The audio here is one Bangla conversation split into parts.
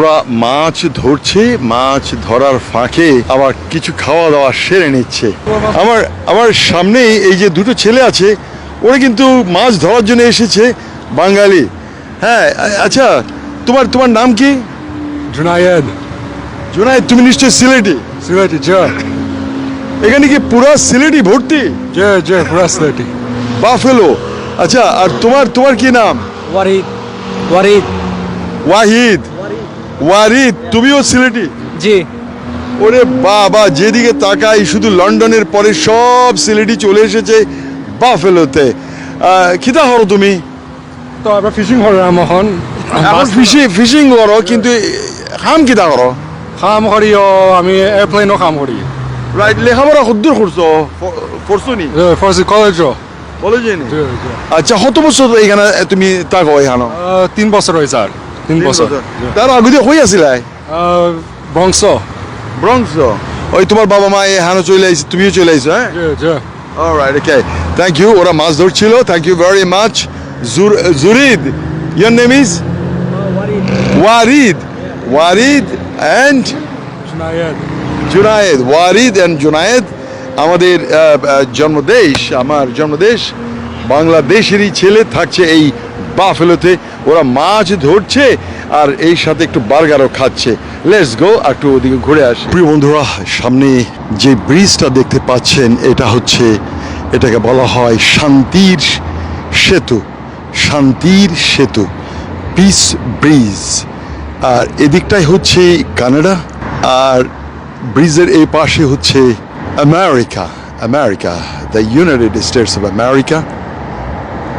ওরা মাছ ধরছে, মাছ ধরার ফাঁকে আবার কিছু খাওয়া দাওয়া সেরে নিচ্ছে। আমার সামনেই এই যে দুটো ছেলে আছে, ওরা কিন্তু মাছ ধরার জন্য এসেছে, বাঙালি। হ্যাঁ, আচ্ছা, তোমার নাম কি? জুনায়েদ। জুনায়েদ, তুমি নিশ্চয়ই সিলেটি? সিলেটি, জি। এখানে কি পুরা সিলেটি ভর্তি? জি জি, পুরা সিলেটি। বাফেলো। আচ্ছা, আর তোমার কি নাম? ওয়ারিদ। ওয়ারিদ। ওয়াহিদ। ওয়ারিদ, তুমিও সিলেটি? জি। ওরে বাবা, যেদিকে তাকাই শুধু লন্ডনের পরে সব সিলেটি চলে এসেছে বাফেলোতে। কিতা করো তুমি? তো আমরা ফিশিং করলাম এখন। এখন ফিশিং করো, কিন্তু কাম কিতা করো? কাম করিও, আমি এয়ারপ্লেনও কাম করি। রাইট, লেখাপড়া কদ্দূর করছো নি? ফরসি কলেজও। কলেজে নি? জি জি। আচ্ছা, কত বছর এখানে তুমি থাকো এখানে? 3 বছর হয়েছে আর। 3 বছর। তার আগে দিয়ে হয়ে আসিলাই বংশ। ব্রঙ্কস? ওই তোমার বাবা মা এখানে চলে আইছে, তুমিও চলে আইছো? হ্যাঁ, জি জি। Alright, okay, thank you. ওরা মাছ ধরছিল, thank you very much. Jurid, your name is? Warid. Warid and Junayed. Junayed. Warid and Junayed আমাদের জন্মদেশ, আমার জন্মদেশ বাংলাদেশেরই ছেলে থাকছে এই বাফেলোতে। ওরা মাছ ধরছে আর এই সাথে একটু বার্গারও খাচ্ছে। লেটস গো, একটু ওদিকে ঘুরে আসি। প্রিয় বন্ধুরা, সামনে যে ব্রিজটা দেখতে পাচ্ছেন, এটাকে বলা হয় শান্তির সেতু। শান্তির সেতু, পিস ব্রিজ। আর এদিকটাই হচ্ছে কানাডা, আর ব্রিজের এই পাশে হচ্ছে America. The United states of America.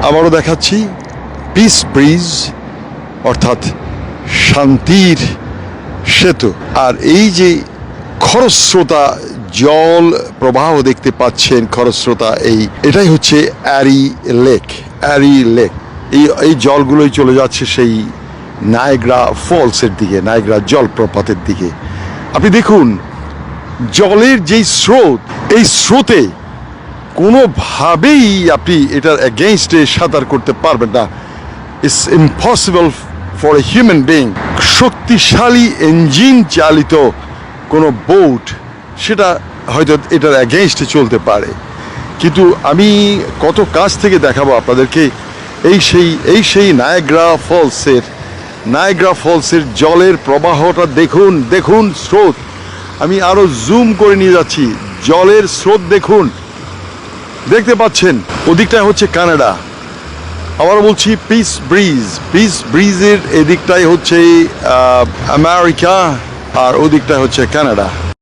আবারও দেখাচ্ছি পিস ব্রিজ, অর্থাৎ শান্তির সেতু। আর এই যে খরস্রোতা জল প্রবাহ দেখতে পাচ্ছেন, খরস্রোতা, এটাই হচ্ছে অ্যারি লেক। এই জলগুলোই চলে যাচ্ছে সেই নায়াগ্রা ফলসের দিকে, নায়াগ্রা জলপ্রপাতের দিকে। আপনি দেখুন জলের যেই স্রোত, এই স্রোতে কোনোভাবেই আপনি এটার এগেইনস্টে সাঁতার করতে পারবেন না। It's impossible for a human being. শক্তিশালী ইঞ্জিন চালিত কোনো বোট, সেটা হয়তো এটার এগেইনস্টে চলতে পারে, কিন্তু আমি কত কাছ থেকে দেখাবো আপনাদেরকে এই সেই নায়াগ্রা ফলসের জলের প্রবাহটা দেখুন স্রোত। আমি আরো জুম করে নিয়ে যাচ্ছি, জলের স্রোত দেখুন, দেখতে পাচ্ছেন। ওদিকটাই হচ্ছে কানাডা। আবার বলছি পিস ব্রিজের এদিকটাই হচ্ছে আমেরিকা, আর ওদিকটাই হচ্ছে কানাডা।